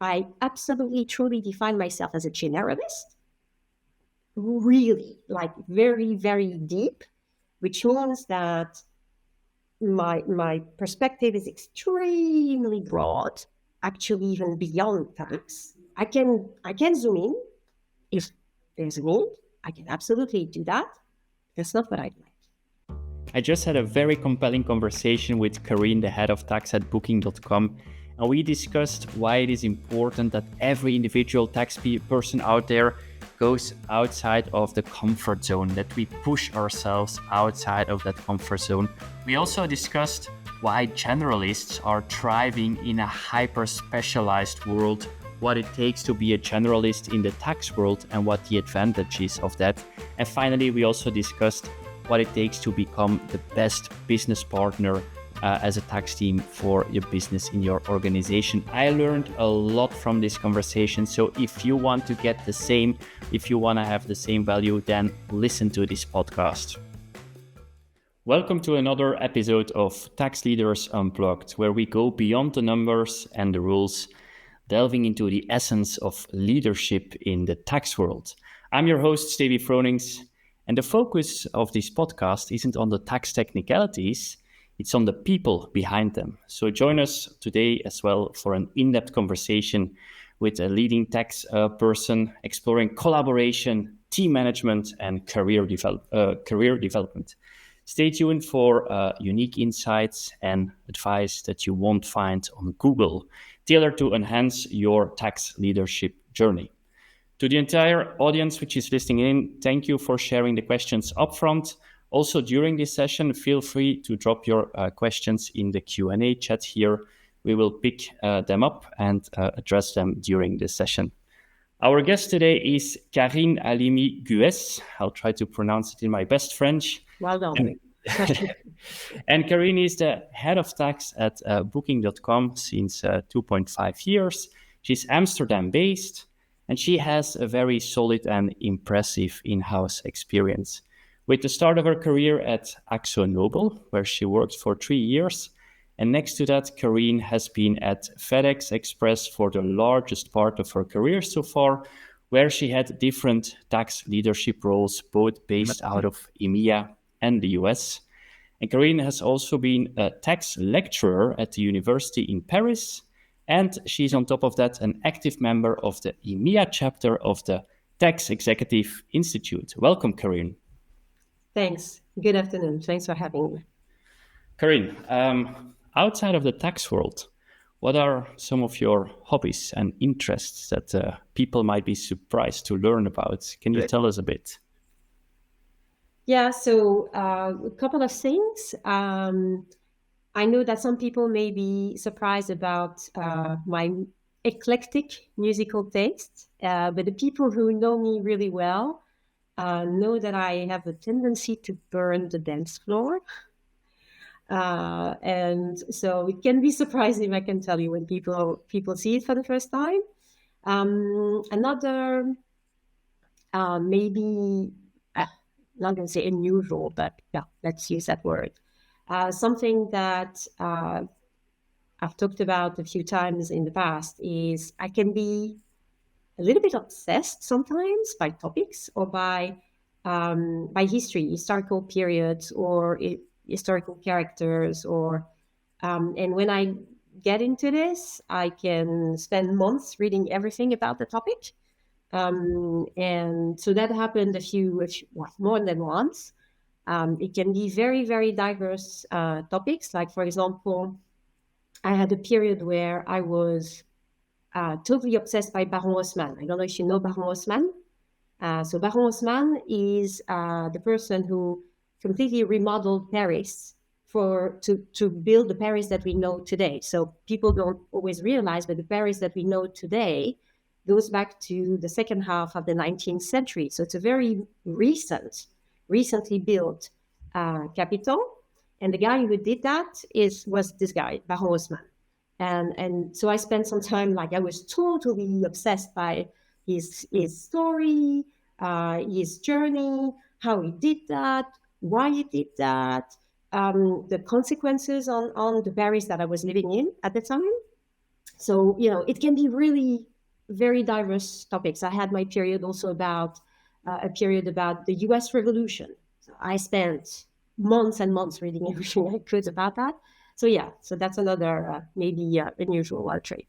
I absolutely, truly define myself as a generalist, really, like very, very deep, which means that my perspective is extremely broad, actually even beyond topics. I can zoom in if there's a need. I can absolutely do that. That's not what I'd like. I just had a very compelling conversation with Karine, the head of tax at Booking.com, and we discussed why it is important that every individual tax person out there goes outside of the comfort zone, that we push ourselves outside of that comfort zone. We also discussed why generalists are thriving in a hyper-specialized world, what it takes to be a generalist in the tax world and what the advantages of that. And finally, we also discussed what it takes to become the best business partner as a tax team for your business in your organization. I learned a lot from this conversation. So if you want to get the same, if you want to have the same value, then listen to this podcast. Welcome to another episode of Tax Leaders Unplugged, where we go beyond the numbers and the rules, delving into the essence of leadership in the tax world. I'm your host, Stevi Frooninckx. And the focus of this podcast isn't on the tax technicalities, it's on the people behind them. So join us today as well for an in-depth conversation with a leading tax person exploring collaboration, team management, and career development. Stay tuned for unique insights and advice that you won't find on Google, tailored to enhance your tax leadership journey. To the entire audience which is listening in, thank you for sharing the questions upfront. Also, during this session, feel free to drop your questions in the Q&A chat here. We will pick them up and address them during this session. Our guest today is Karine Halimi-Guez. I'll try to pronounce it in my best French. Well done. And Karine is the head of tax at Booking.com since 2.5 years. She's Amsterdam-based. And she has a very solid and impressive in-house experience. With the start of her career at AkzoNobel, where she worked for 3 years. And next to that, Karine has been at FedEx Express for the largest part of her career so far, where she had different tax leadership roles, both based out of EMEA and the US. And Karine has also been a tax lecturer at the University in Paris. And she's on top of that an active member of the EMEA chapter of the Tax Executive Institute. Welcome, Karine. Thanks. Good afternoon. Thanks for having me. Karine, outside of the tax world, what are some of your hobbies and interests that people might be surprised to learn about? Can you tell us a bit? Yeah, so a couple of things. I know that some people may be surprised about my eclectic musical taste, but the people who know me really well know that I have a tendency to burn the dance floor. And so it can be surprising, I can tell you, when people see it for the first time. Another, maybe, not going to say unusual, but yeah, let's use that word. Something that I've talked about a few times in the past is I can be a little bit obsessed sometimes by topics or by history, historical periods, or historical characters, or and when I get into this, I can spend months reading everything about the topic, and so that happened more than once. It can be very, very diverse topics. Like, for example, I had a period where I was totally obsessed by Baron Haussmann. I don't know if you know Baron Haussmann. So Baron Haussmann is the person who completely remodeled Paris to build the Paris that we know today. So people don't always realize, but the Paris that we know today goes back to the second half of the 19th century. So it's a very recently built capital, and the guy who did that was this guy, Baron Haussmann. And so I spent some time, I was totally obsessed by his story, his journey, how he did that, why he did that, the consequences on the Paris that I was living in at the time. So, it can be really very diverse topics. I had my period also about a period about the US Revolution. So I spent months and months reading everything I could about that. So yeah, so that's another maybe unusual trait.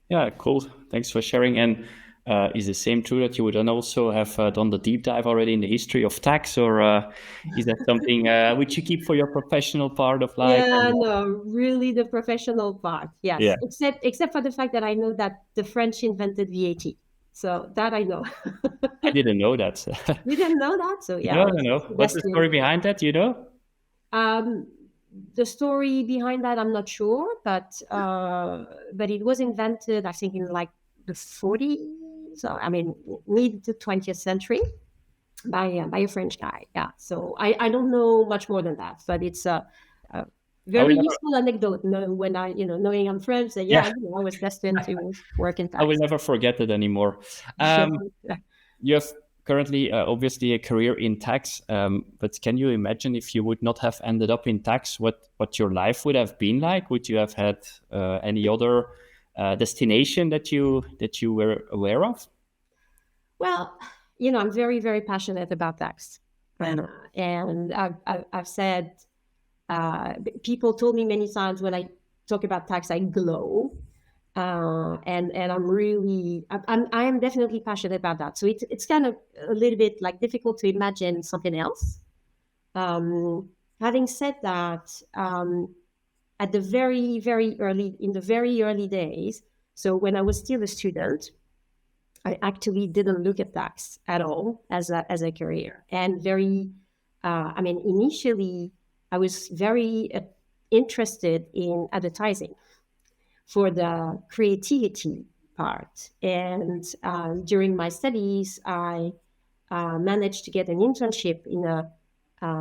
Yeah, cool. Thanks for sharing. And is the same true that you would then also have done the deep dive already in the history of tax, or is that something which you keep for your professional part of life? Yeah, no, really the professional part. Yeah, Yes, except for the fact that I know that the French invented VAT. So that I know. I didn't know that. You didn't know that? So yeah, No, no, no. What's that's the new. story behind that? You know? Um, the story behind that, I'm not sure, but it was invented, I think, in like the 40s. So I mean, mid to 20th century by a French guy. Yeah. So I don't know much more than that, but it's a I will very never. useful anecdote. When I knowing I'm French, that Yeah, I was destined to work in I will tax. never forget it anymore. Yeah. You have currently obviously a career in tax, but can you imagine if you would not have ended up in tax, what your life would have been like? Would you have had any other destination that you were aware of? Well, I'm very, very passionate about tax. And I've said, people told me many times when I talk about tax, I glow. And I am definitely passionate about that. So it's kind of a little bit like difficult to imagine something else. Having said that, at the in the very early days, so when I was still a student, I actually didn't look at tax at all as a career. And initially, I was very interested in advertising for the creativity part. And during my studies, I managed to get an internship in a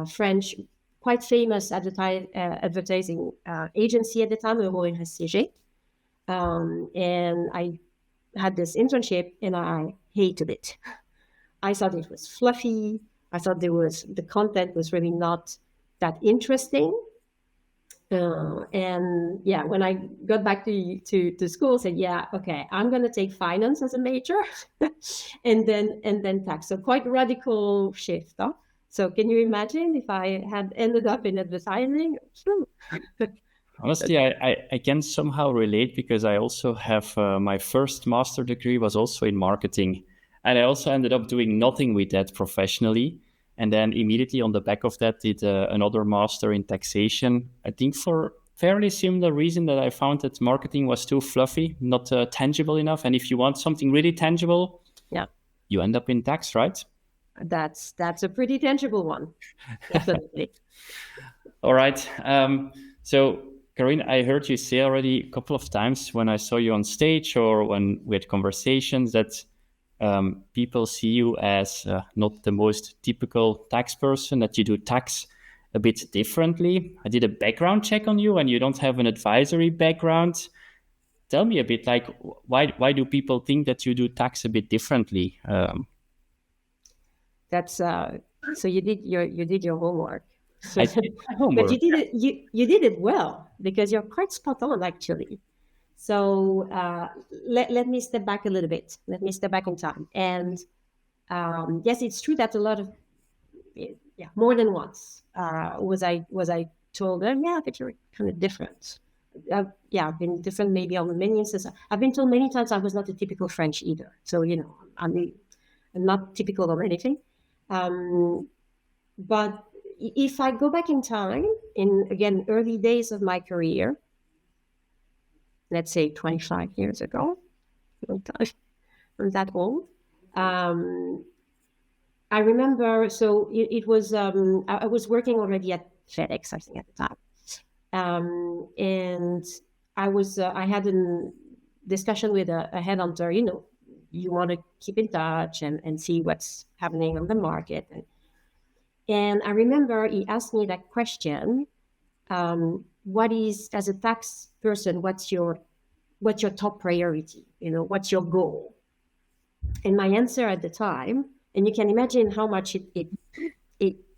French, quite famous advertising agency at the time, Euro-SCG. And I had this internship and I hated it. I thought it was fluffy. I thought the content was really not that interesting. And yeah, when I got back to school, said, yeah, okay, I'm going to take finance as a major, and then tax. So quite radical shift. Huh? So can you imagine if I had ended up in advertising? Honestly, I can somehow relate because I also have my first master degree was also in marketing. And I also ended up doing nothing with that professionally. And then immediately on the back of that, did another master in taxation. I think for fairly similar reason that I found that marketing was too fluffy, not tangible enough. And if you want something really tangible, Yeah, you end up in tax, right? that's a pretty tangible one, definitely. All right. So, Karine, I heard you say already a couple of times when I saw you on stage or when we had conversations that people see you as not the most typical tax person, that you do tax a bit differently. I did a background check on you and you don't have an advisory background. Tell me a bit, like, why do people think that you do tax a bit differently? That's so you did your homework. So, I did my but homework. you did it well because you're quite spot on actually. So let me step back a little bit. Let me step back in time. And yes, it's true that a lot of more than once was I told them, yeah, but you're kind of different. I've been different maybe on many instances. I've been told many times I was not a typical French either. So I'm not typical of anything. But if I go back in time, in again early days of my career, let's say 25 years ago, I'm that old. I remember, so it was, I was working already at FedEx, I think, at the time. And I had a discussion with a headhunter, you want to keep in touch and see what's happening on the market. And I remember he asked me that question, what is, as a tax person, what's your top priority? What's your goal? And my answer at the time, and you can imagine how much it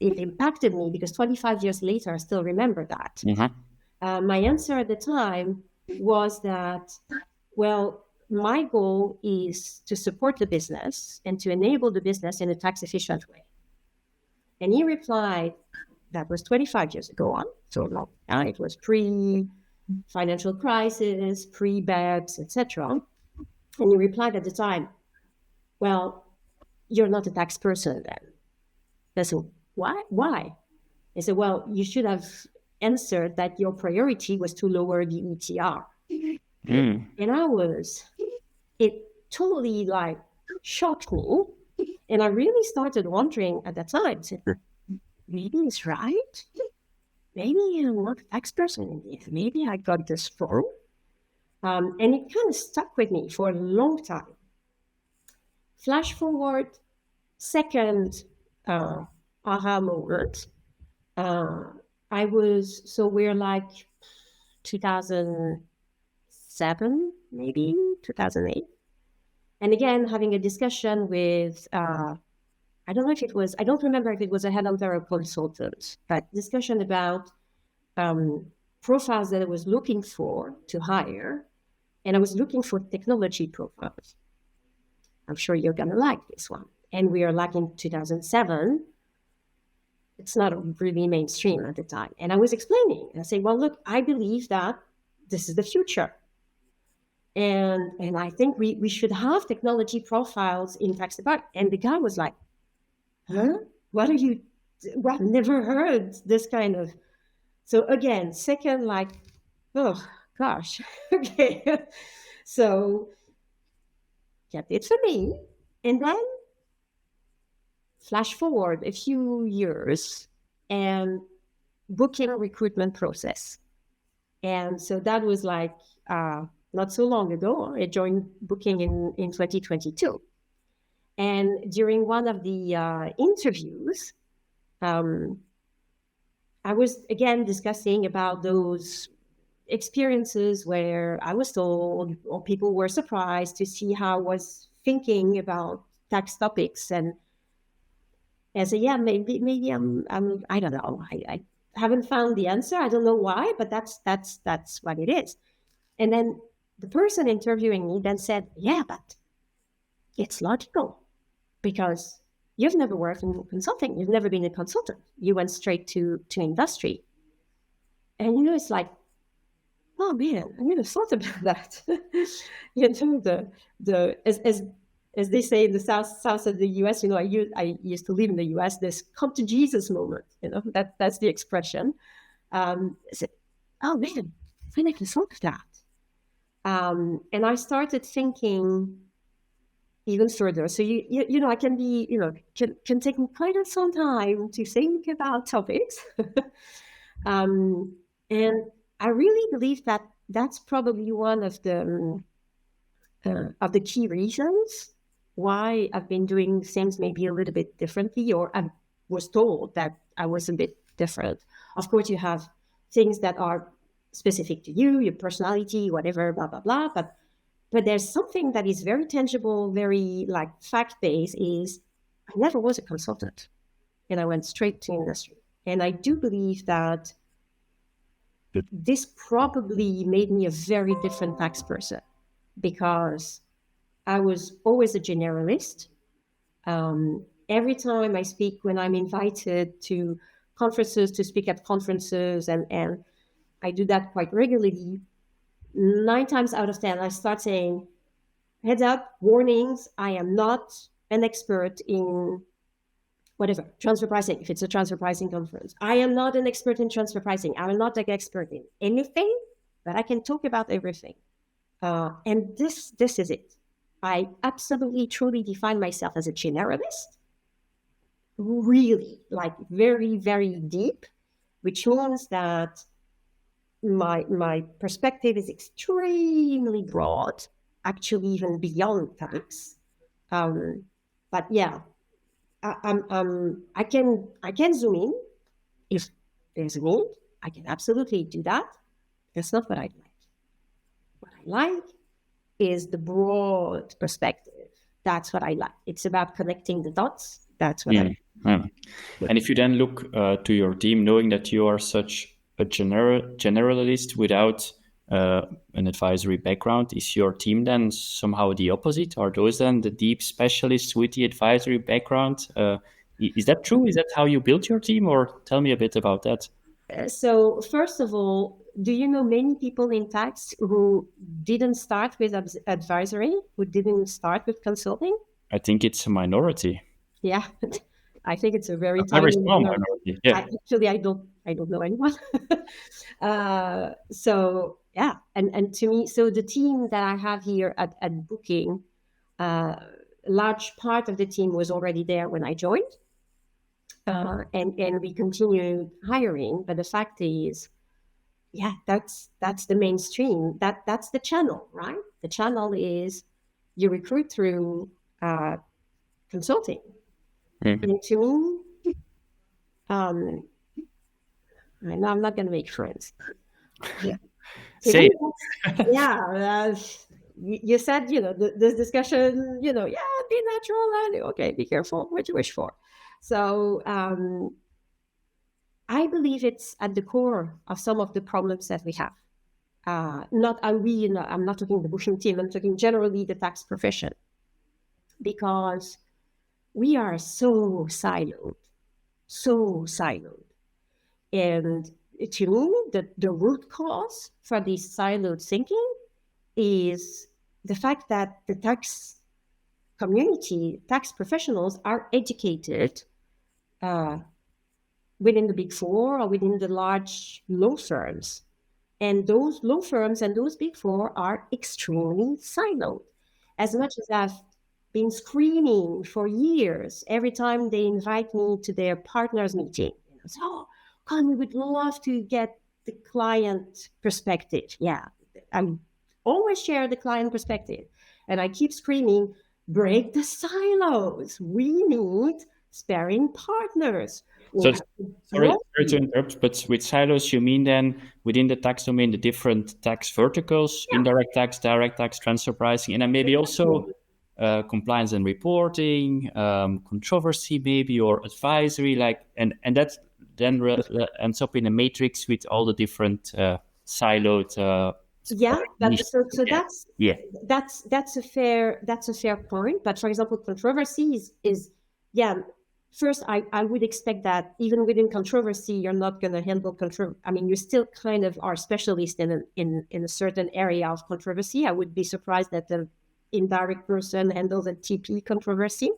impacted me because 25 years later, I still remember that. Mm-hmm. My answer at the time was that well, my goal is to support the business and to enable the business in a tax efficient way. And he replied, that was 25 years ago on, so long. It was pre-financial crisis, pre-BEPS, etc. And he replied at the time, well, you're not a tax person then. I said, why? Why? He said, well, you should have answered that your priority was to lower the ETR. And it totally like shocked me. And I really started wondering at that time, said, maybe it's right. Maybe I'm not a tax person. Maybe I got this wrong. And it kind of stuck with me for a long time. Flash forward, second aha moment. We're like 2007, maybe 2008. And again, having a discussion with, I don't remember if it was a headhunter or consultant, but discussion about profiles that I was looking for to hire. And I was looking for technology profiles. I'm sure you're going to like this one. And we are like in 2007. It's not really mainstream at the time. And I was explaining, and I say, well, look, I believe that this is the future. And I think we should have technology profiles in tax department. And the guy was like, huh? What are you, well, I've never heard this kind of. So again, second, like, oh gosh, okay. So kept it for me. And then flash forward a few years and booking recruitment process. And so that was like not so long ago. I joined booking in 2022. And during one of the interviews, I was again discussing about those experiences where I was told, or people were surprised to see how I was thinking about tax topics. And I said, yeah, maybe I'm I don't know. I haven't found the answer. I don't know why, but that's what it is. And then the person interviewing me then said, yeah, but it's logical because you've never worked in consulting. You've never been a consultant. You went straight to industry. And, it's like, oh man, I never thought about that. As they say in the south of the US, I used to live in the US, this come to Jesus moment, that's the expression. I said, oh man, I never thought of that. And I started thinking even further. So I can be, can take quite some time to think about topics. And I really believe that that's probably one of the key reasons why I've been doing things maybe a little bit differently, or I was told that I was a bit different. Of course, you have things that are specific to you, your personality, whatever, blah, blah, blah. But there's something that is very tangible, very like fact-based, is I never was a consultant and I went straight to industry. And I do believe that this probably made me a very different tax person because I was always a generalist. Every time I speak, when I'm invited to conferences, to speak at conferences, and I do that quite regularly, 9 times out of 10, I start saying, heads up, warnings, I am not an expert in whatever, transfer pricing, if it's a transfer pricing conference. I am not an expert in transfer pricing. I am not an expert in anything, but I can talk about everything. And this is it. I absolutely, truly define myself as a generalist, really, like very, very deep, which means that my perspective is extremely broad, actually even beyond tax. But yeah, I can zoom in if there's a need. I can absolutely do that. That's not what I like. What I like is the broad perspective. That's what I like. It's about connecting the dots. That's what I like. Yeah. And if you then look to your team, knowing that you are such a generalist without an advisory background. Is your team then somehow the opposite? Are those then the deep specialists with the advisory background? Is that true? Is that how you built your team? Or tell me a bit about that. So first of all, do you know many people in tax who didn't start with advisory, who didn't start with consulting? I think it's a minority. Yeah, I think it's a very Very tiny small minority. minority. Yeah. I don't know anyone. So yeah, and to me, so the team that I have here at Booking, a large part of the team was already there when I joined, and we continued hiring. But the fact is, yeah, that's the mainstream. That's the channel, right? The channel is you recruit through consulting. Mm. And to me, I'm not going to make friends. Yeah. Say Yeah. You said, this discussion, yeah, be natural and okay, be careful what you wish for. So I believe it's at the core of some of the problems that we have. I'm not talking the Booking team, I'm talking generally the tax profession, because we are so siloed. And to me, the root cause for this siloed thinking is the fact that the tax community, tax professionals are educated within the big four or within the large law firms. And those law firms and those big four are extremely siloed. As much as I've been screaming for years, every time they invite me to their partners meeting, so, oh, Con, we would love to get the client perspective. Yeah, I always share the client perspective. And I keep screaming, break the silos. We need sparring partners. so. Sorry to interrupt, but with silos, you mean then within the tax domain, the different tax verticals, indirect tax, direct tax, transfer pricing, and then maybe also compliance and reporting, controversy maybe, or advisory, and that then ends up in a matrix with all the different siloed. That's a fair point. But for example, controversy is first, I would expect that even within controversy, you're not going to handle controversy. I mean, you still kind of are specialist in a certain area of controversy. I would be surprised that the indirect person handles a TP controversy.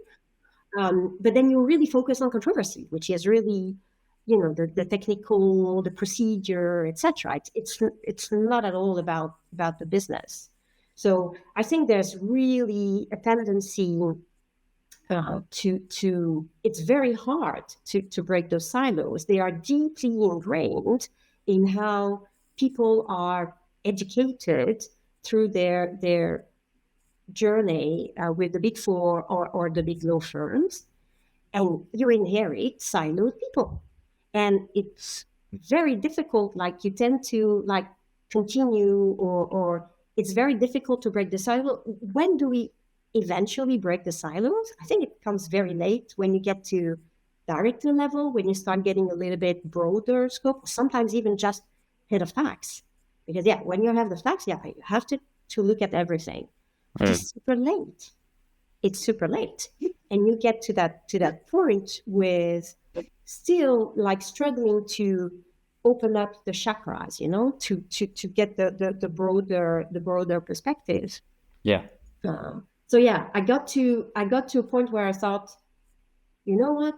But then you really focus on controversy, which is really, the technical, the procedure, etc. It's not at all about the business. So I think there's really a tendency it's very hard to break those silos. They are deeply ingrained in how people are educated through their journey with the big four or the big law firms, and you inherit siloed people, and it's very difficult. Like you tend to continue, or it's very difficult to break the silo. When do we eventually break the silos? I think it comes very late when you get to director level, when you start getting a little bit broader scope, sometimes even just head of tax. Because when you have the tax, you have to look at everything. But it's super late. It's super late. And you get to that point with still struggling to open up the chakras, to get the broader perspective. Yeah. So I got to a point where I thought, you know what?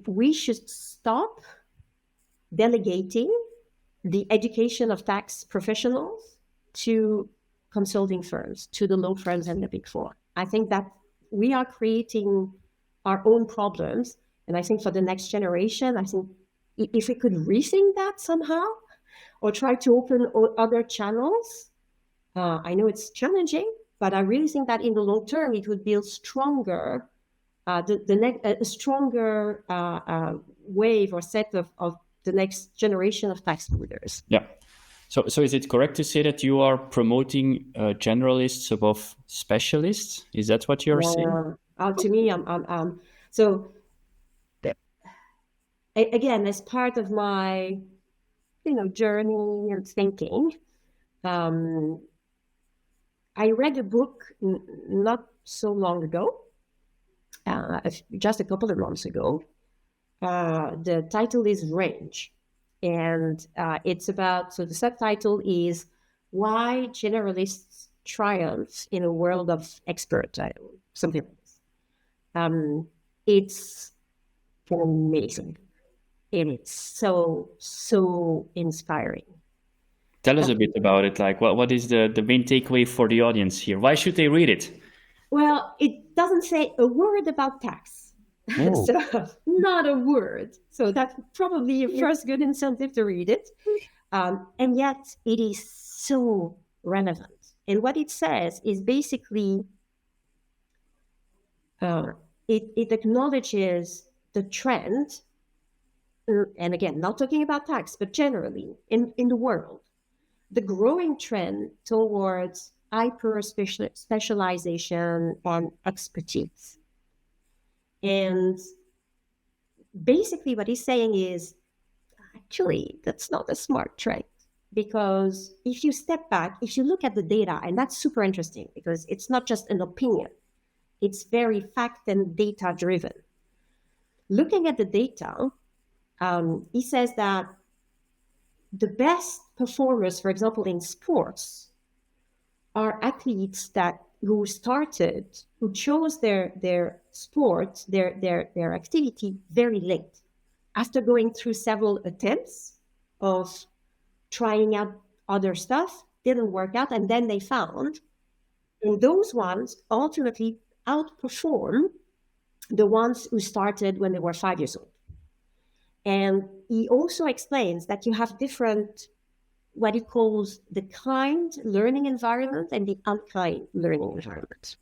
We should stop delegating the education of tax professionals to consulting firms, to the law firms and the big four. I think that we are creating our own problems. And I think for the next generation, I think if we could rethink that somehow, or try to open other channels, I know it's challenging, but I really think that in the long term, it would build stronger, a stronger wave or set of the next generation of tax leaders. Yeah. So is it correct to say that you are promoting generalists above specialists? Is that what you're saying? To me, so again, as part of my, journey and thinking, I read a book not so long ago, just a couple of months ago. The title is Range. And it's about, so the subtitle is Why Generalists Triumph in a World of Experts, something like this. It's amazing. It's so inspiring. Tell us a bit about it. Like, what is the main takeaway for the audience here? Why should they read it? Well, it doesn't say a word about tax. Oh. So not a word. So that's probably a first good incentive to read it. And yet it is so relevant. And what it says is basically, it acknowledges the trend, and again, not talking about tax, but generally in the world, the growing trend towards hyper specialization and expertise. And basically what he's saying is, actually, that's not a smart trend. Because if you step back, if you look at the data, and that's super interesting because it's not just an opinion, it's very fact and data driven. Looking at the data, he says that the best performers, for example, in sports, are athletes who chose their sport, their activity very late, after going through several attempts of trying out other stuff, didn't work out, and then they found, and those ones ultimately outperform the ones who started when they were 5 years old. And he also explains that you have different, what he calls the kind learning environment and the unkind learning environment.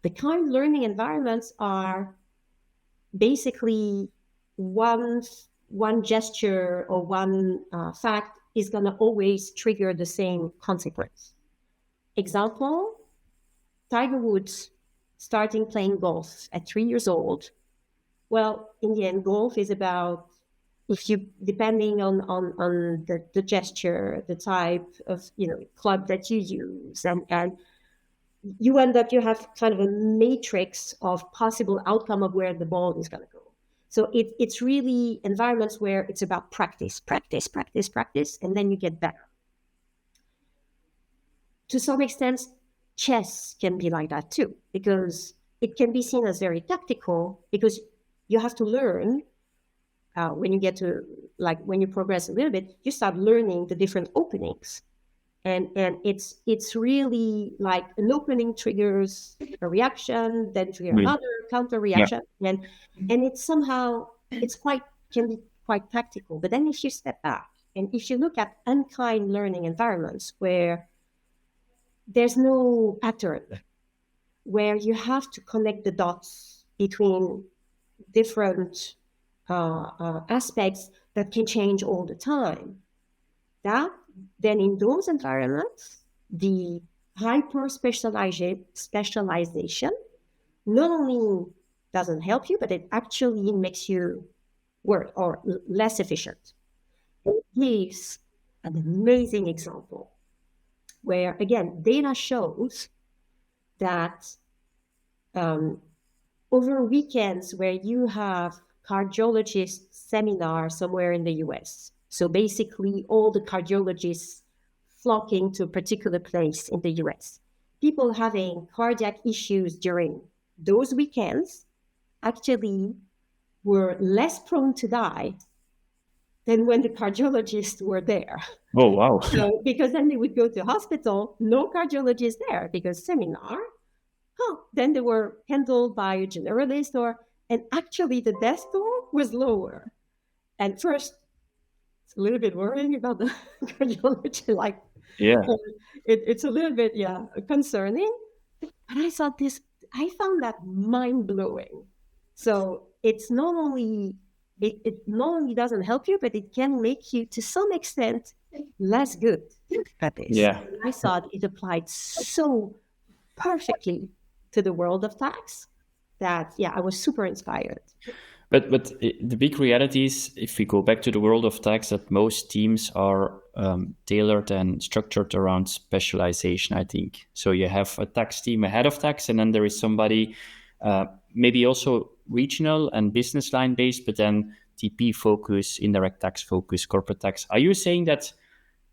The kind learning environments are basically one gesture or one fact is going to always trigger the same consequence. Example, Tiger Woods starting playing golf at 3 years old. Well, in the end, golf is about, depending on the gesture, the type of club that you use, and you have kind of a matrix of possible outcome of where the ball is going to go. So it's really environments where it's about practice, and then you get better. To some extent, chess can be like that too, because it can be seen as very tactical, because you have to learn when you get to, when you progress a little bit, you start learning the different openings. And it's really like an opening triggers a reaction, then trigger another counter reaction. Yeah. And it's somehow, can be quite tactical. But then if you step back and if you look at unkind learning environments where there's no pattern, where you have to connect the dots between different aspects that can change all the time, then in those environments, the hyper specialization not only doesn't help you, but it actually makes you work or less efficient. It gives an amazing example where, again, data shows that over weekends where you have cardiologist seminar somewhere in the US, so basically all the cardiologists flocking to a particular place in the US, people having cardiac issues during those weekends actually were less prone to die than when the cardiologists were there. Oh, wow. So, because then they would go to hospital, no cardiologist there, because seminar, then they were handled by a generalist, and actually the death toll was lower. And first, it's a little bit worrying about the cardiology, it's a little bit, concerning. But I found that mind-blowing. So it's not only, it not only doesn't help you, but it can make you, to some extent, less good at this. Yeah. I thought it applied so perfectly to the world of tax that, I was super inspired. But the big reality is, if we go back to the world of tax, that most teams are tailored and structured around specialization, I think. So you have a tax team ahead of tax, and then there is somebody maybe also regional and business line based, but then TP focus, indirect tax focus, corporate tax. Are you saying that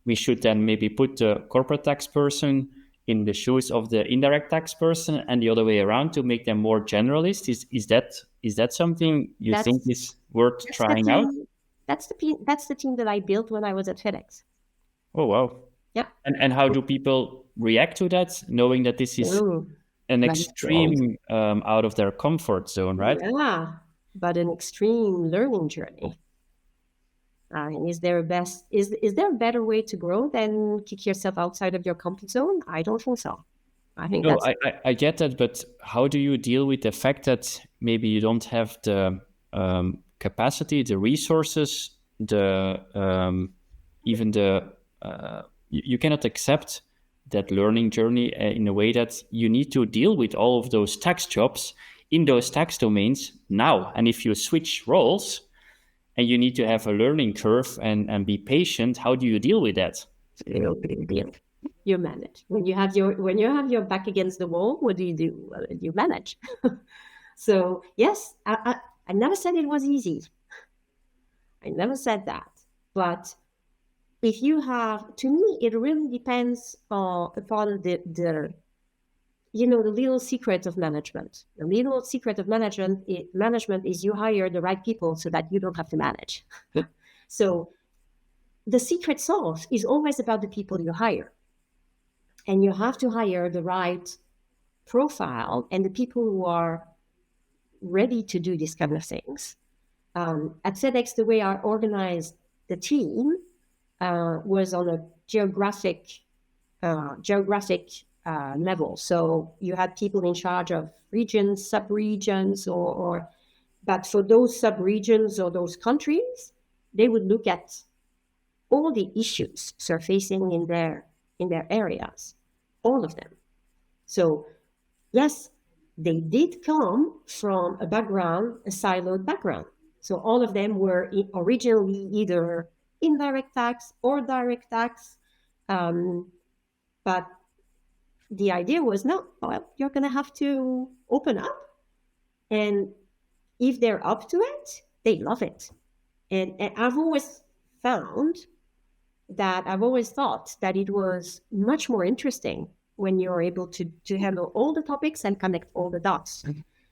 we should then maybe put the corporate tax person in the shoes of the indirect tax person and the other way around to make them more generalist? Is that something you think That's is worth that's the trying out? team. That's the team that I built when I was at FedEx. Oh wow! Yeah. And how do people react to that, knowing that this is Oh, an like gold. extreme out of their comfort zone, right? Yeah, but an extreme learning journey. Is there a better way to grow than kick yourself outside of your comfort zone? I don't think so. I think No, that's I get that, but how do you deal with the fact that maybe you don't have the capacity, the resources, the even the you cannot accept that learning journey in a way that you need to deal with all of those tax jobs in those tax domains now. And if you switch roles and you need to have a learning curve and be patient, how do you deal with that? you manage. When you have your back against the wall, what do? Well, you manage. So yes, I never said it was easy. I never said that. But if you have, to me, it really depends upon the little secret of management. The little secret of management is you hire the right people so that you don't have to manage. So the secret sauce is always about the people you hire. And you have to hire the right profile and the people who are ready to do these kind of things. At FedEx, the way I organized the team was on a geographic level. So you had people in charge of regions, sub-regions, but for those sub-regions or those countries, they would look at all the issues surfacing in their areas, all of them. So yes, they did come from a siloed background. So all of them were originally either indirect tax or direct tax. But the idea was, no, well, you're going to have to open up. And if they're up to it, they love it. And I've always thought that it was much more interesting when you're able to handle all the topics and connect all the dots.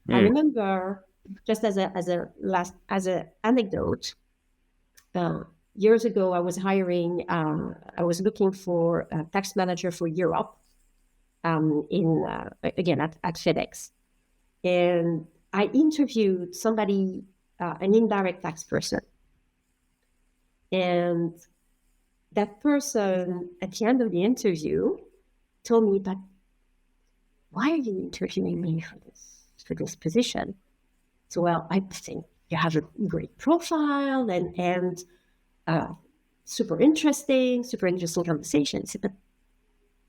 I remember, just as an anecdote, years ago, I was looking for a tax manager for Europe, again at FedEx, and I interviewed somebody, an indirect tax person, and that person at the end of the interview told me, "But why are you interviewing me for this position?" So, well, I think you have a great profile and super interesting conversation. I said, "But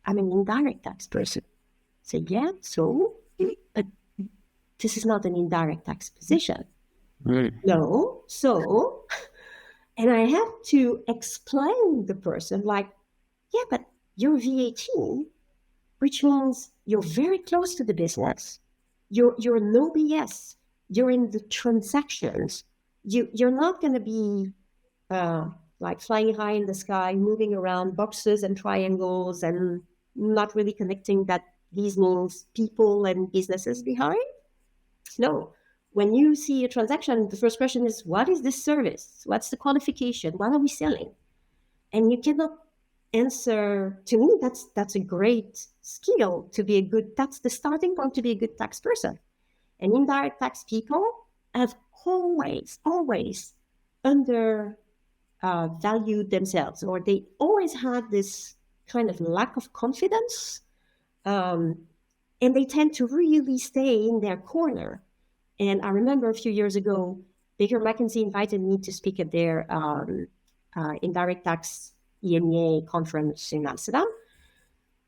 I'm an indirect tax person." I said, "Yeah, so, but this is not an indirect tax position." Really? No, so, and I had to explain the person, like, yeah, but you're VAT, which means you're very close to the business. You're no BS. You're in the transactions. You're not going to be like flying high in the sky, moving around boxes and triangles and not really connecting that these means people and businesses behind. No. When you see a transaction, the first question is, what is this service? What's the qualification? What are we selling? And you cannot answer. To me, that's a great skill to be that's the starting point to be a good tax person. And indirect tax people have always valued themselves, or they always had this kind of lack of confidence, and they tend to really stay in their corner. And I remember a few years ago, Baker McKenzie invited me to speak at their indirect tax EMEA conference in Amsterdam.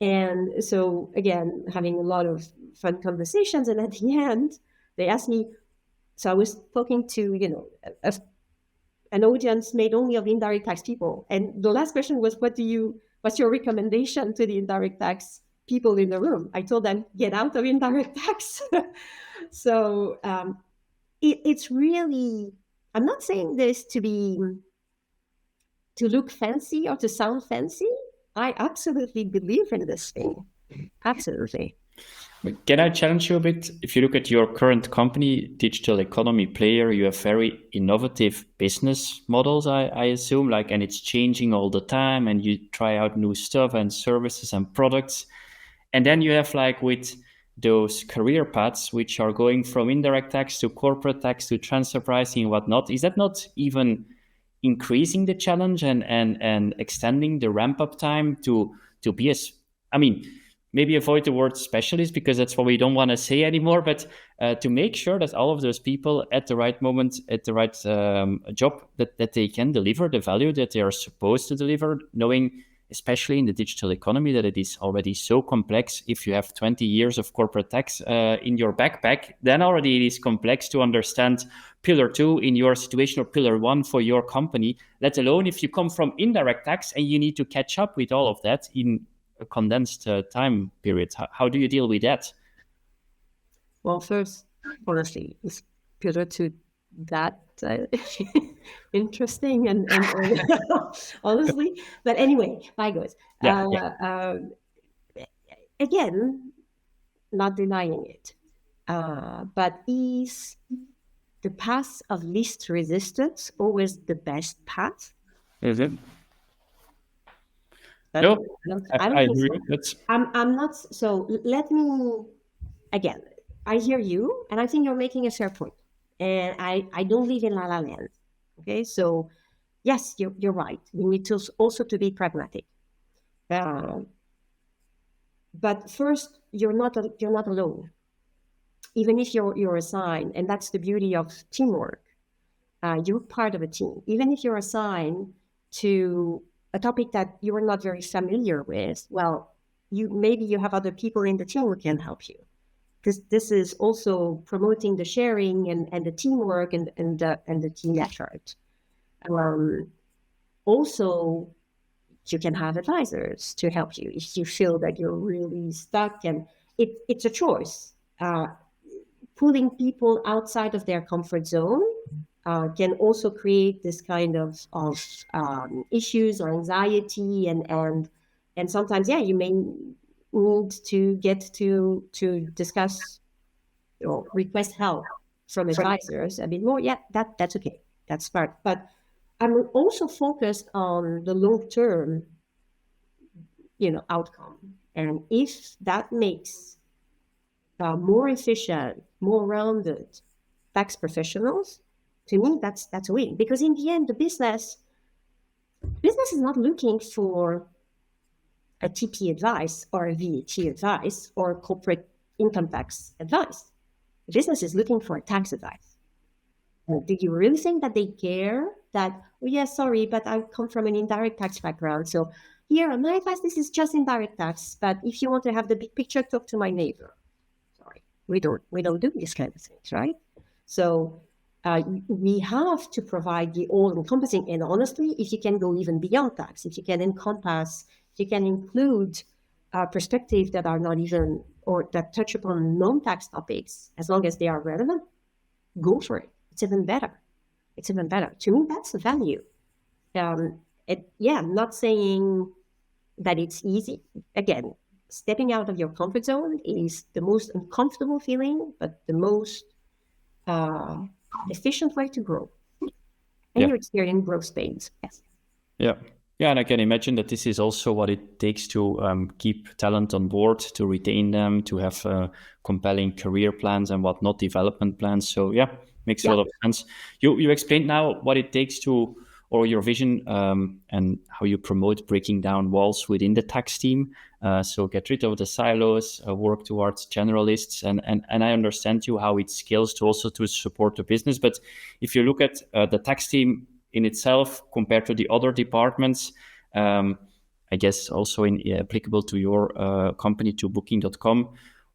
And so, again, having a lot of fun conversations. And at the end, they asked me, So I was talking to, an audience made only of indirect tax people. And the last question was, what's your recommendation to the indirect tax people in the room? I told them, get out of indirect tax. So it's really, I'm not saying this to look fancy or to sound fancy. I absolutely believe in this thing. Absolutely. Can I challenge you a bit? If you look at your current company, digital economy player, you have very innovative business models, I assume, and it's changing all the time, and you try out new stuff and services and products. And then you have with those career paths, which are going from indirect tax to corporate tax to transfer pricing and whatnot. Is that not even increasing the challenge and extending the ramp up time to be maybe avoid the word specialist, because that's what we don't want to say anymore, but to make sure that all of those people at the right moment, at the right job, that they can deliver the value that they are supposed to deliver, knowing, especially in the digital economy, that it is already so complex. If you have 20 years of corporate tax in your backpack, then already it is complex to understand pillar 2 in your situation or pillar 1 for your company, let alone if you come from indirect tax and you need to catch up with all of that in a condensed time period. How do you deal with that? Well, first, honestly, is pillar 2 that interesting and honestly, but anyway, by God. Again, not denying it, but is the path of least resistance always the best path? Is it? I don't think so. I'm not. So let me, again, I hear you, and I think you're making a fair point. And I don't live in La La Land. Okay, so yes, you're right. We need to also to be pragmatic. But first, you're not alone. Even if you're assigned, and that's the beauty of teamwork. You're part of a team. Even if you're assigned to a topic that you are not very familiar with, well, maybe you have other people in the team who can help you. Because this is also promoting the sharing and the teamwork and the team effort. Also, you can have advisors to help you if you feel that you're really stuck, and it's a choice. Pulling people outside of their comfort zone can also create this kind of issues or anxiety, and sometimes, you may need to get to discuss or request help from advisors a bit more. Yeah, that's okay. That's smart. But I'm also focused on the long-term, outcome. And if that makes more efficient, more rounded tax professionals, to me, that's a win. Because in the end, the business is not looking for a TP advice or a VAT advice or corporate income tax advice. The business is looking for tax advice. Do you really think that they care that, sorry, but I come from an indirect tax background, so here, my advice, this is just indirect tax, but if you want to have the big picture, talk to my neighbor. Sorry, we don't do these kind of things, right? So we have to provide the all-encompassing, and honestly, if you can go even beyond tax, if you can include perspectives that are not even, or that touch upon non-tax topics, as long as they are relevant, go for it. It's even better. To me, that's the value. I'm not saying that it's easy. Again, stepping out of your comfort zone is the most uncomfortable feeling, but the most efficient way to grow. And you experience growth pains. Yes. Yeah, and I can imagine that this is also what it takes to keep talent on board, to retain them, to have compelling career plans and whatnot, development plans. So makes a lot of sense. You explained now what it takes to, or your vision, and how you promote breaking down walls within the tax team. So get rid of the silos, work towards generalists, and I understand how it scales to support the business. But if you look at the tax team in itself compared to the other departments, I guess also applicable to your company, to Booking.com,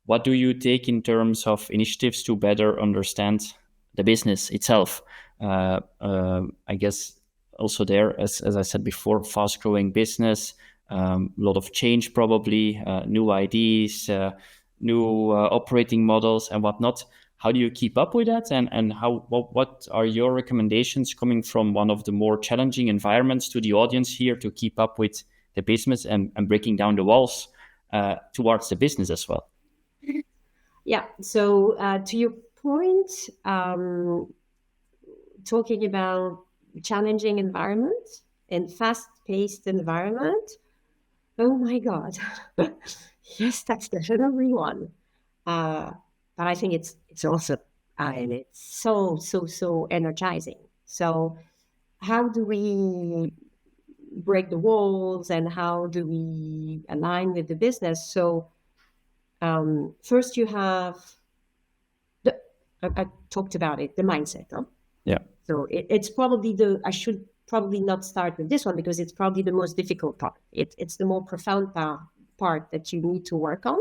what do you take in terms of initiatives to better understand the business itself. I guess also there, as I said before, fast growing business, a lot of change, probably new ideas, new operating models and whatnot. How do you keep up with that? And what are your recommendations coming from one of the more challenging environments to the audience here to keep up with the business and breaking down the walls towards the business as well? Yeah. So to your point, talking about challenging environment and fast-paced environment, oh my God. Yes, that's definitely one. But I think it's also, and it's so energizing. So how do we break the walls and how do we align with the business? So first you have I talked about it, the mindset. Huh? Yeah. So it's probably I should probably not start with this one because it's probably the most difficult part. It's the more profound part that you need to work on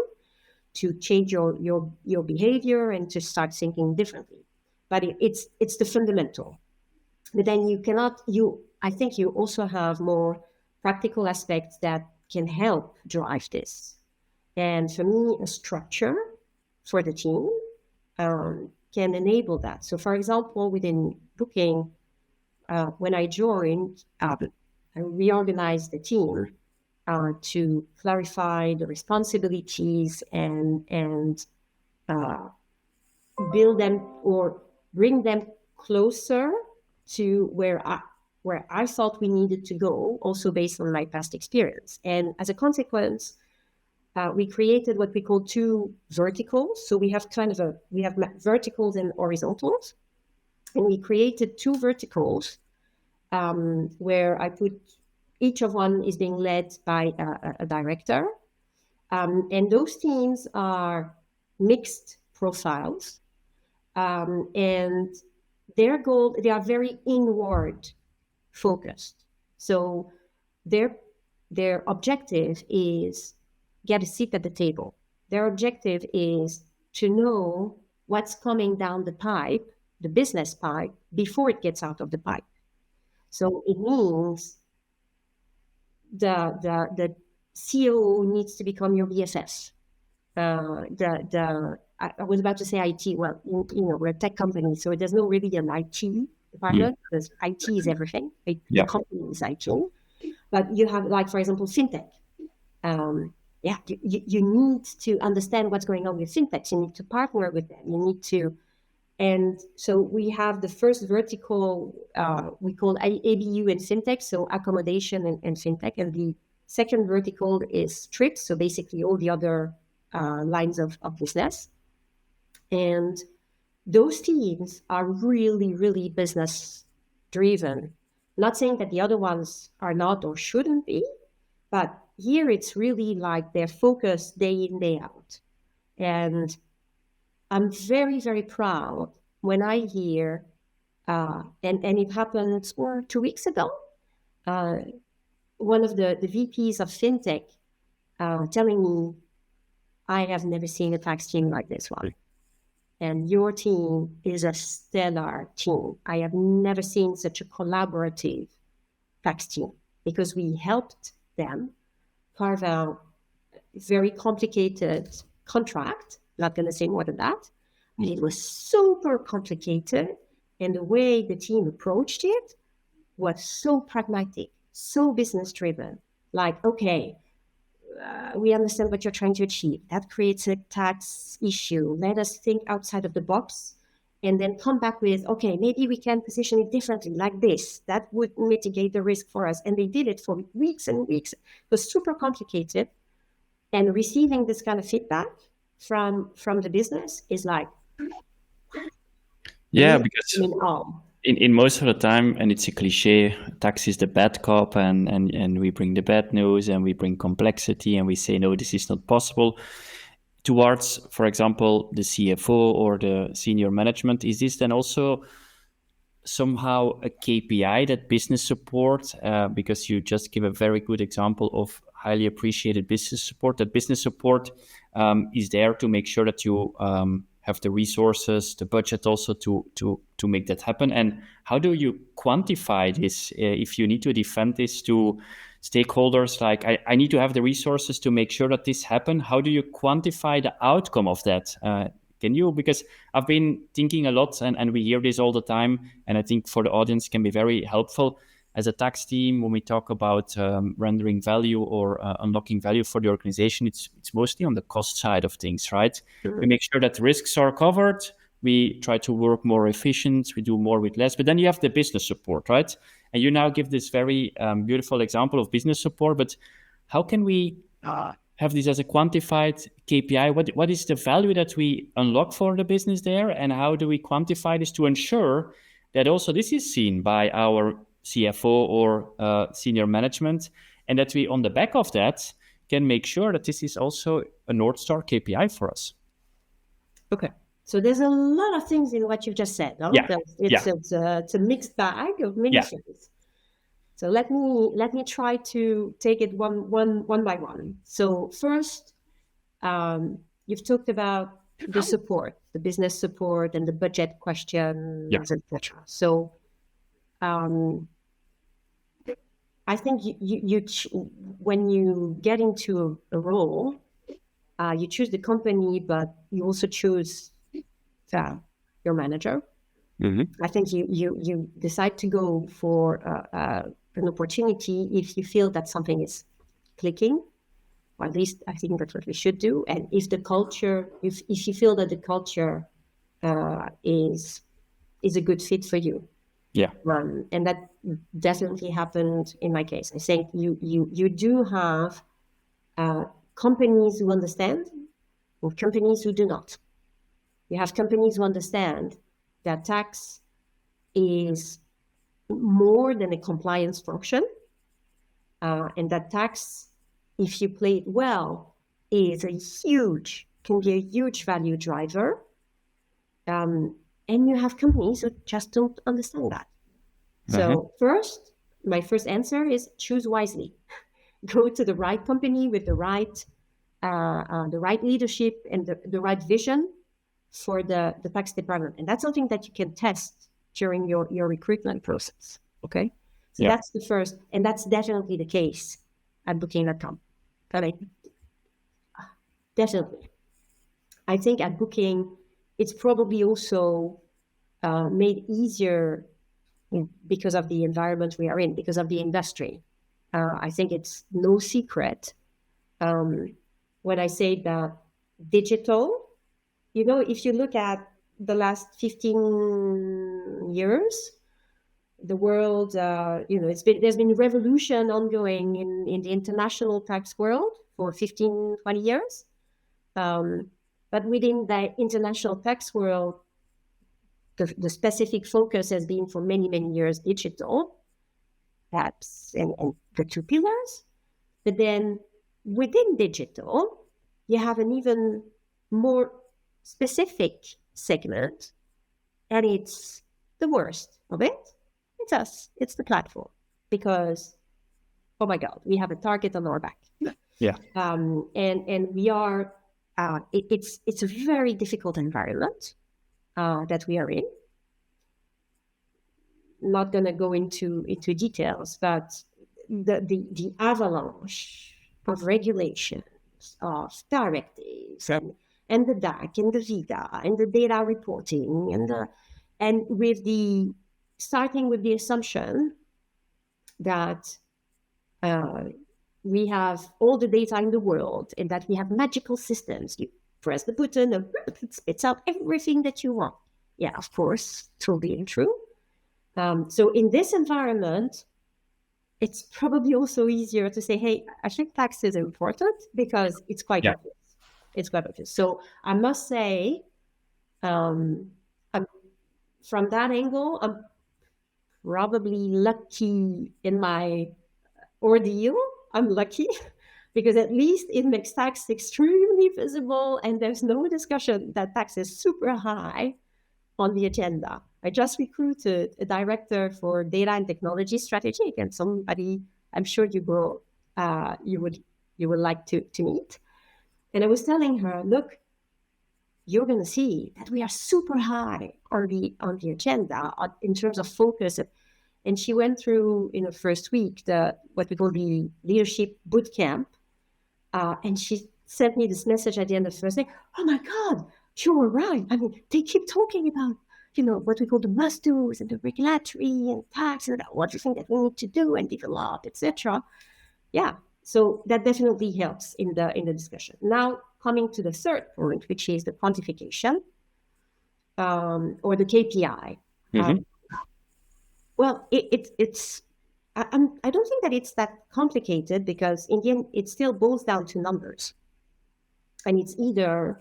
to change your behavior and to start thinking differently. But it's the fundamental. But then I think you also have more practical aspects that can help drive this. And for me, a structure for the team can enable that. So for example, within booking, when I joined, I reorganized the team to clarify the responsibilities and build them or bring them closer to where I thought we needed to go, also based on my past experience. And as a consequence, we created what we call two verticals. So we have verticals and horizontals, and we created two verticals where I put each of one is being led by a director. And those teams are mixed profiles. And their goal, they are very inward focused. So their objective is get a seat at the table. Their objective is to know what's coming down the pipe, the business pipe, before it gets out of the pipe. So it means the CEO needs to become your BFF. I was about to say IT. Well, we're a tech company, so there's no really an IT department because IT is everything. The company is IT. But you have, like, for example, fintech. You need to understand what's going on with fintechs. You need to partner with them. You need to, and so we have the first vertical we call ABU and fintech, so accommodation and fintech, and the second vertical is trips, so basically all the other lines of business. And those teams are really, really business driven. Not saying that the other ones are not or shouldn't be, but here it's really like they're focused day in, day out. And I'm very, very proud when I hear, and it happened 2 weeks ago, one of the VPs of fintech telling me, I have never seen a tax team like this one. And your team is a stellar team. I have never seen such a collaborative tax team because we helped them carve out a very complicated contract. Not going to say more than that. But it was super complicated. And the way the team approached it was so pragmatic, so business driven. Like, okay, we understand what you're trying to achieve. That creates a tax issue. Let us think outside of the box and then come back with, okay, maybe we can position it differently like this. That would mitigate the risk for us. And they did it for weeks and weeks. It was super complicated. And receiving this kind of feedback from the business is like, yeah, because in most of the time, and it's a cliche, tax is the bad cop, and we bring the bad news and we bring complexity and we say, no, this is not possible. Towards, for example, the CFO or the senior management, is this then also somehow a KPI that business support, because you just give a very good example of highly appreciated business support, that business support is there to make sure that you have the resources, the budget also to make that happen? And how do you quantify this if you need to defend this to stakeholders? Like, I need to have the resources to make sure that this happen. How do you quantify the outcome of that? Can you? Because I've been thinking a lot, and we hear this all the time, and I think for the audience can be very helpful. As a tax team, when we talk about rendering value or unlocking value for the organization, it's mostly on the cost side of things, right? Sure. We make sure that risks are covered. We try to work more efficient. We do more with less. But then you have the business support, right? And you now give this very beautiful example of business support. But how can we have this as a quantified KPI? What is the value that we unlock for the business there? And how do we quantify this to ensure that also this is seen by our CFO or senior management, and that we, on the back of that, can make sure that this is also a North Star KPI for us? Okay. So there's a lot of things in what you just said. No? Yeah. It's a mixed bag of many things. So let me try to take it one by one. So first, you've talked about the support, the business support, and the budget questions, etc. So I think when you get into a role, you choose the company, but you also choose your manager. I think you decide to go for an opportunity if you feel that something is clicking, or at least I think that's what we should do. And if the culture, if you feel that the culture is a good fit for you. Yeah. And that definitely happened in my case. I think you do have companies who understand and companies who do not. You have companies who understand that tax is more than a compliance function, and that tax, if you play it well, can be a huge value driver. And you have companies who just don't understand that. So first, my first answer is choose wisely. Go to the right company with the right leadership and the right vision for the tax department. And that's something that you can test during your recruitment process. Okay? So that's the first, and that's definitely the case at Booking.com. Definitely. I think at Booking, it's probably also made easier because of the environment we are in, because of the industry. I think it's no secret when I say that digital, if you look at the last 15 years, the world, there's been a revolution ongoing in the international tax world for 15, 20 years. But within the international tax world, the specific focus has been for many, many years digital, apps and the two pillars. But then within digital, you have an even more specific segment, and it's the worst of it. It's us. It's the platform, because, oh my God, we have a target on our back. Yeah. And we are. It's a very difficult environment that we are in. Not going to go into details, but the avalanche of regulations, of directives, and the DAC and the VIDA and the data reporting and starting with the assumption that we have all the data in the world and that we have magical systems. You press the button and it spits out everything that you want. Yeah, of course, totally true. So in this environment, it's probably also easier to say, hey, I think tax is important because it's quite obvious. It's quite obvious. So I must say, from that angle, I'm probably lucky in my ordeal. I'm lucky because at least it makes tax extremely visible, and there's no discussion that tax is super high on the agenda. I just recruited a director for data and technology strategy, and somebody I'm sure you would like to meet. And I was telling her, look, you're going to see that we are super high on the agenda in terms of focus. And she went through in the first week what we call the leadership boot camp, and she sent me this message at the end of the first day. Oh my God, you were right. I mean, they keep talking about what we call the must-dos and the regulatory and tax and what you think that we need to do and develop, etc. Yeah, so that definitely helps in the discussion. Now, coming to the third point, which is the quantification or the KPI. Well, it's I don't think that it's that complicated, because in the end, it still boils down to numbers, and it's either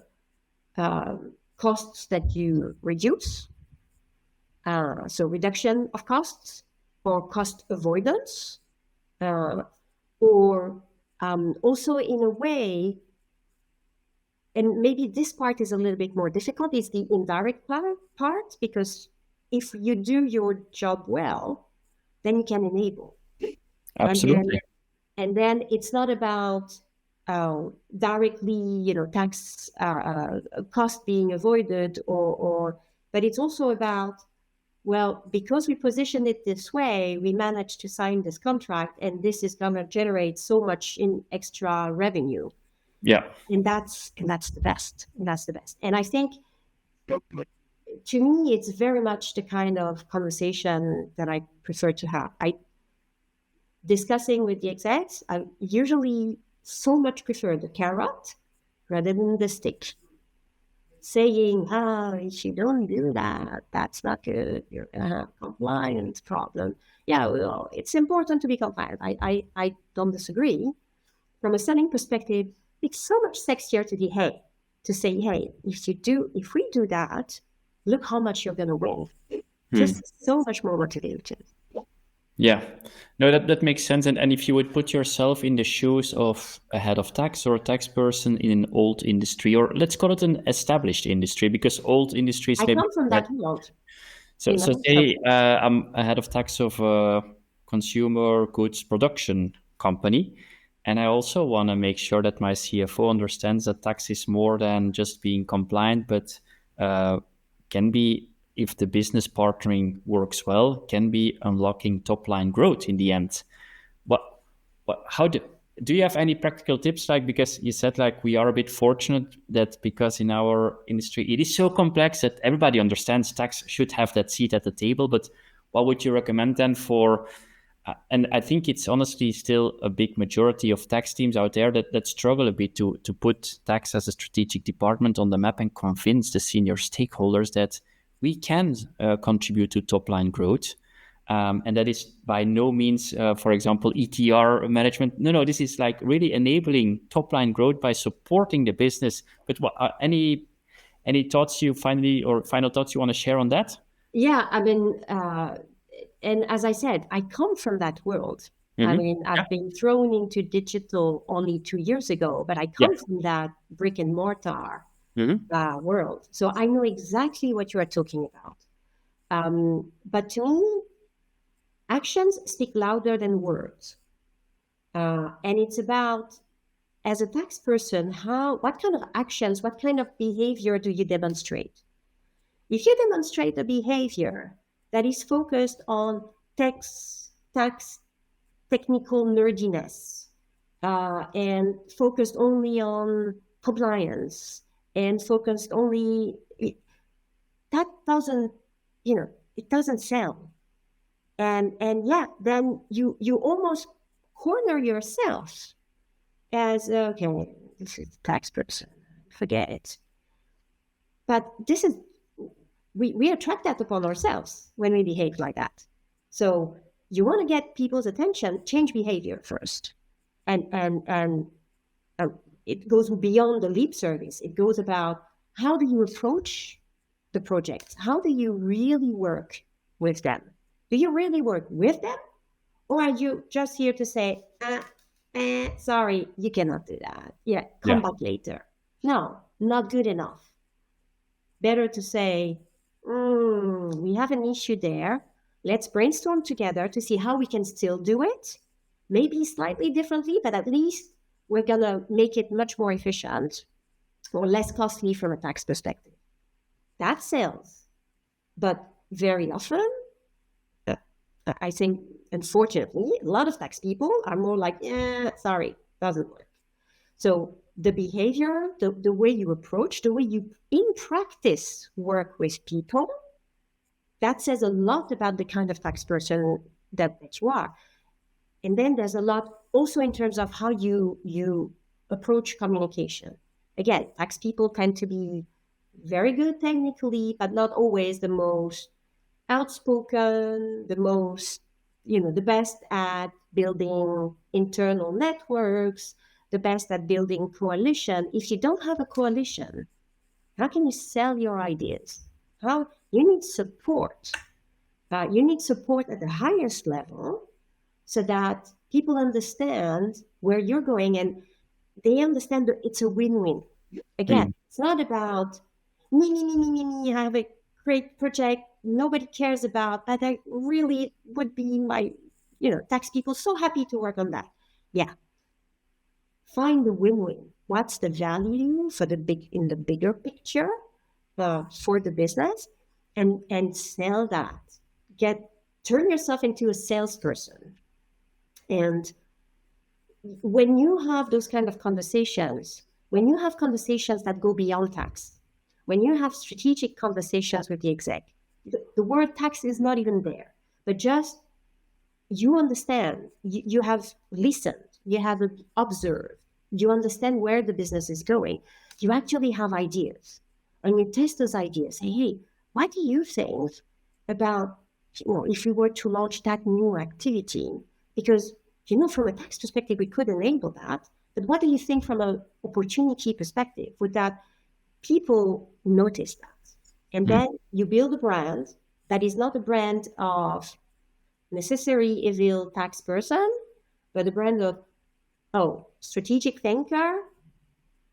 costs that you reduce, so reduction of costs, or cost avoidance, or also in a way, and maybe this part is a little bit more difficult, is the indirect part, because if you do your job well, then you can enable. Absolutely. And then it's not about directly, tax cost being avoided, but it's also about, well, because we position it this way, we managed to sign this contract, and this is going to generate so much in extra revenue. Yeah. And that's the best. And I think, to me, it's very much the kind of conversation that I prefer to have. Discussing with the execs, I usually so much prefer the carrot rather than the stick. Saying, if you don't do that, that's not good. You're going to have a compliance problem. Yeah, well, it's important to be compliant. I don't disagree. From a selling perspective, it's so much sexier to say, hey, if we do that, look how much you're going to win. Just so much more motivated. Yeah, no, that makes sense. And if you would put yourself in the shoes of a head of tax or a tax person in an old industry, or let's call it an established industry, because old industries. I come from that world. So say I'm a head of tax of a consumer goods production company, and I also want to make sure that my CFO understands that tax is more than just being compliant, but can be, if the business partnering works well, can be unlocking top line growth in the end. How do you have any practical tips? Because you said we are a bit fortunate that because in our industry it is so complex that everybody understands tax should have that seat at the table. But what would you recommend then for? And I think it's honestly still a big majority of tax teams out there that struggle a bit to put tax as a strategic department on the map and convince the senior stakeholders that we can contribute to top-line growth. And that is by no means, for example, ETR management. No, this is really enabling top-line growth by supporting the business. But any thoughts final thoughts you want to share on that? Yeah, I mean, and as I said, I come from that world. I mean, I've been thrown into digital only 2 years ago, but I come from that brick and mortar world. So I know exactly what you are talking about. But to me, actions speak louder than words. And it's about, as a tax person, what kind of actions, what kind of behavior do you demonstrate? If you demonstrate a behavior that is focused on tax technical nerdiness, and focused only on compliance, and focused only, that doesn't, it doesn't sell. And then you almost corner yourself as, okay, this is a tax person, forget it. But this is, we attract that upon ourselves when we behave like that. So you want to get people's attention, change behavior first. And it goes beyond the lip service. It goes about, how do you approach the project? How do you really work with them? Do you really work with them? Or are you just here to say, sorry, you cannot do that. Yeah, come back later. No, not good enough. Better to say, we have an issue there. Let's brainstorm together to see how we can still do it. Maybe slightly differently, but at least we're going to make it much more efficient. or less costly from a tax perspective. That sells. But very often, I think, unfortunately, a lot of tax people are more like, sorry, doesn't work. So the behavior, the way you approach, the way you in practice work with people, that says a lot about the kind of tax person that you are. And then there's a lot also in terms of how you approach communication. Again, tax people tend to be very good technically, but not always the most outspoken, the most, the best at building internal networks, the best at building coalition. If you don't have a coalition, how can you sell your ideas? How you need support. You need support at the highest level so that people understand where you're going and they understand that it's a win-win. Again, it's not about me, I have a great project nobody cares about, but I really would be my, tax people so happy to work on that. Yeah. Find the win-win. What's the value for in the bigger picture for the business, and sell that. Turn yourself into a salesperson. And when you have those kind of conversations, when you have conversations that go beyond tax, when you have strategic conversations with the exec, the word tax is not even there, but just you understand, you have listened, you have observed, you understand where the business is going. You actually have ideas, and you test those ideas. Say, hey, what do you think about, if we were to launch that new activity? Because, from a tax perspective, we could enable that. But what do you think from an opportunity perspective? Would that people notice that? And then you build a brand that is not a brand of necessary evil tax person, but a brand of, strategic thinker.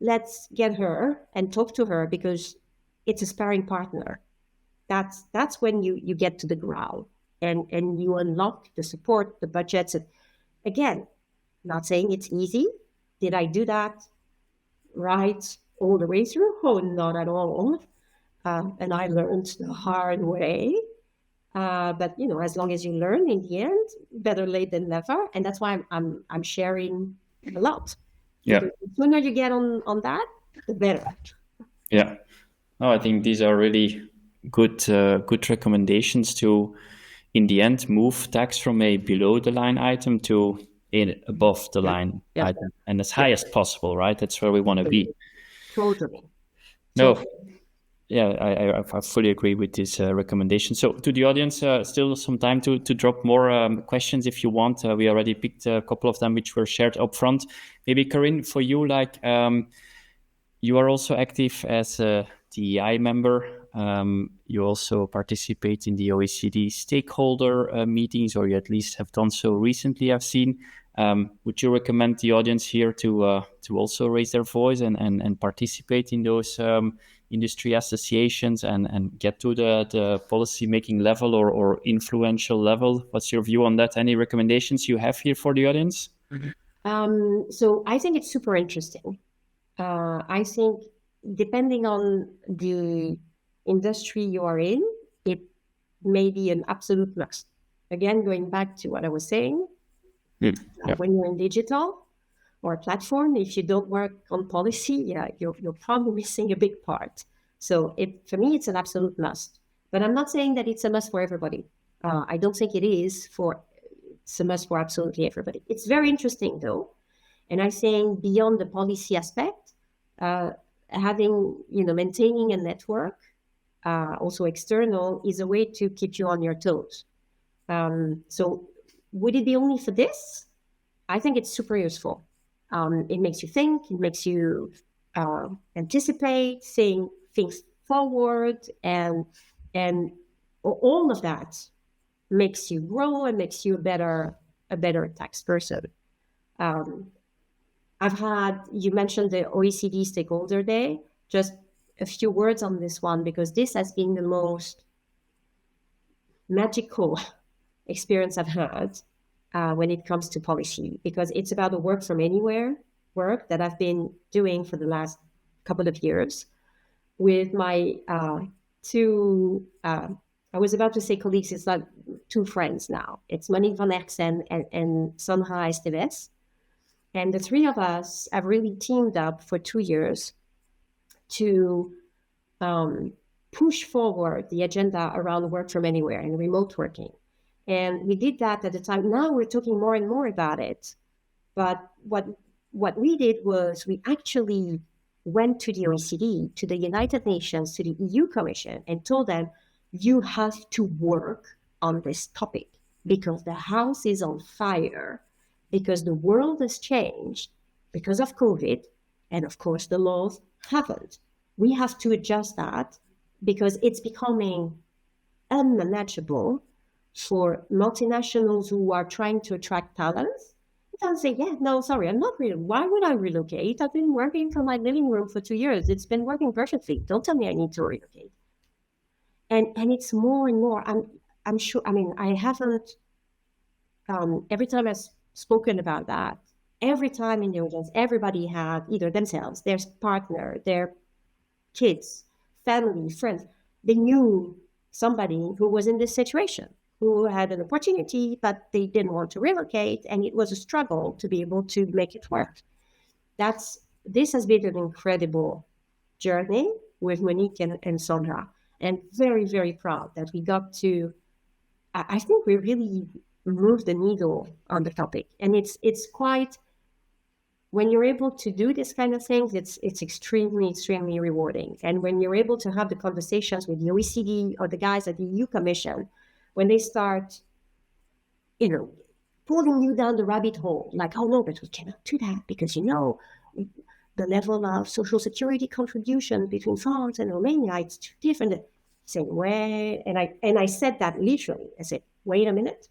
Let's get her and talk to her because it's a sparring partner. That's when you get to the ground and you unlock the support, the budgets. Again, not saying it's easy. Did I do that right all the way through? Oh, not at all. And I learned the hard way. But as long as you learn, in the end, better late than never. And that's why I'm sharing a lot. Yeah. Because the sooner you get on that, the better. Yeah. No, I think these are really good recommendations to, in the end, move tax from a below the line item to above the line item, and as high as possible, right? That's where we want to be. Totally. No. Yeah, I fully agree with this recommendation. So to the audience, still some time to drop more questions if you want. We already picked a couple of them which were shared up front. Maybe Karine, for you, you are also active as a DEI member. You also participate in the OECD stakeholder meetings, or you at least have done so recently, I've seen. Would you recommend the audience here to also raise their voice and participate in those industry associations and get to the policy making level or influential level? What's your view on that? Any recommendations you have here for the audience? So I think it's super interesting. I think depending on the industry you are in, it may be an absolute must. Again, going back to what I was saying, when you're in digital or a platform, if you don't work on policy, you're probably missing a big part. So for me, it's an absolute must. But I'm not saying that it's a must for everybody. I don't think it's a must for absolutely everybody. It's very interesting though. And I think beyond the policy aspect, having, maintaining a network, also external, is a way to keep you on your toes. So would it be only for this? I think it's super useful. It makes you think, it makes you anticipate, think things forward, and all of that makes you grow and makes you a better tax person. You mentioned the OECD Stakeholder Day, just a few words on this one, because this has been the most magical experience I've had when it comes to policy, because it's about the work from anywhere work that I've been doing for the last couple of years with my two, I was about to say colleagues, it's like two friends now. It's Monique van Erksen and Sandra Esteves. And the three of us have really teamed up for 2 years to push forward the agenda around work from anywhere and remote working. And we did that at the time. Now we're talking more and more about it. But what we did was we actually went to the OECD, to the United Nations, to the EU Commission, and told them, you have to work on this topic because the house is on fire, because the world has changed because of COVID, and of course the laws haven't. We have to adjust that because it's becoming unmanageable for multinationals who are trying to attract talents. They'll say, yeah, no, sorry, I'm not really. Why would I relocate? I've been working from my living room for 2 years. It's been working perfectly. Don't tell me I need to relocate. And it's more and more. I'm sure. I mean, I haven't. Every time I've spoken about that, every time in the audience, everybody had either themselves, their partner, their kids, family, friends. They knew somebody who was in this situation, who had an opportunity, but they didn't want to relocate, and it was a struggle to be able to make it work. This has been an incredible journey with Monique and Sandra, and very, very proud that we got to, I think we really moved the needle on the topic. And it's quite, when you're able to do this kind of things, it's extremely, extremely rewarding. And when you're able to have the conversations with the OECD or the guys at the EU Commission, when they start, pulling you down the rabbit hole, like, oh no, but we cannot do that because, the level of social security contribution between France and Romania, it's too different. I said, wait, and I said that literally. I said, wait a minute,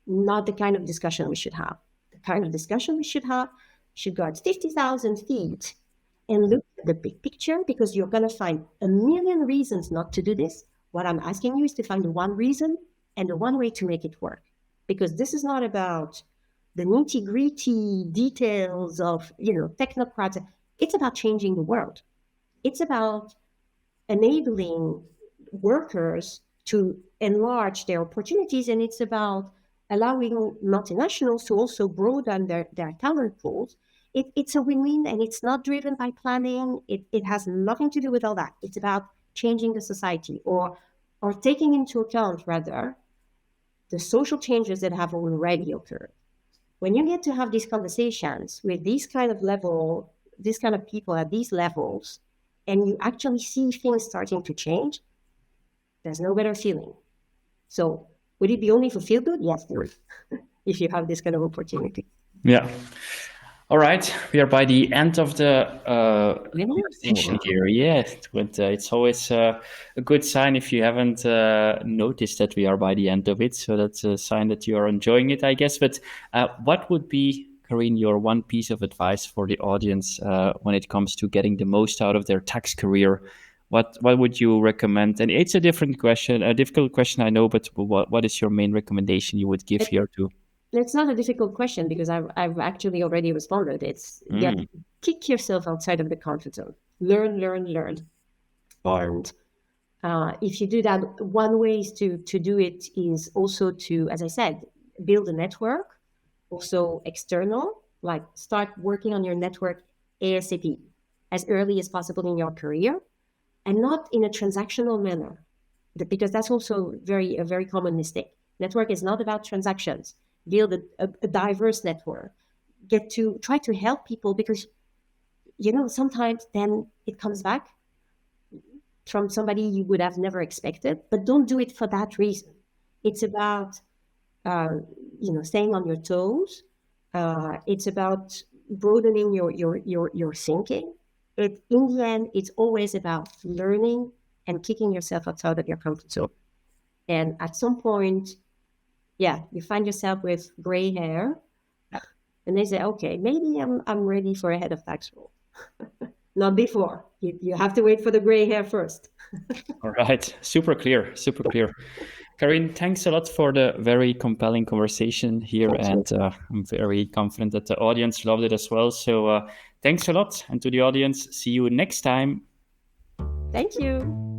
not the kind of discussion we should have. The kind of discussion we should have should go at 50,000 feet and look at the big picture, because you're going to find a million reasons not to do this. What I'm asking you is to find the one reason and the one way to make it work. Because this is not about the nitty-gritty details of, technocrats. It's about changing the world. It's about enabling workers to enlarge their opportunities, and it's about allowing multinationals to also broaden their talent pools. It's a win-win, and it's not driven by planning. It has nothing to do with all that. It's about changing the society, or taking into account, rather, the social changes that have already occurred. When you get to have these conversations with this kind of people at these levels, and you actually see things starting to change, there's no better feeling. So would it be only for feel good? Yes, there is, if you have this kind of opportunity. Yeah. All right, we are by the end of the conversation here. Yeah, it's always a good sign if you haven't noticed that we are by the end of it. So that's a sign that you are enjoying it, I guess. But what would be, Karine, your one piece of advice for the audience when it comes to getting the most out of their tax career? What would you recommend? And it's a difficult question, I know, but what is your main recommendation you would give here to? It's not a difficult question, because I've actually already responded. It's kick yourself outside of the comfort zone. Learn. And if you do that, one way is to do it is also to, as I said, build a network, also external, like start working on your network ASAP, as early as possible in your career, and not in a transactional manner, because that's also a very common mistake. Network is not about transactions. Build a diverse network. Try to help people, because, sometimes then it comes back from somebody you would have never expected, but don't do it for that reason. It's about, staying on your toes. It's about broadening your thinking. In the end, it's always about learning and kicking yourself outside of your comfort zone. And at some point, you find yourself with gray hair, and they say, okay, maybe I'm ready for a head of tax role. Not before. You have to wait for the gray hair first. All right. Super clear. Karine, thanks a lot for the very compelling conversation here. And I'm very confident that the audience loved it as well. So Thanks a lot. And to the audience, see you next time. Thank you.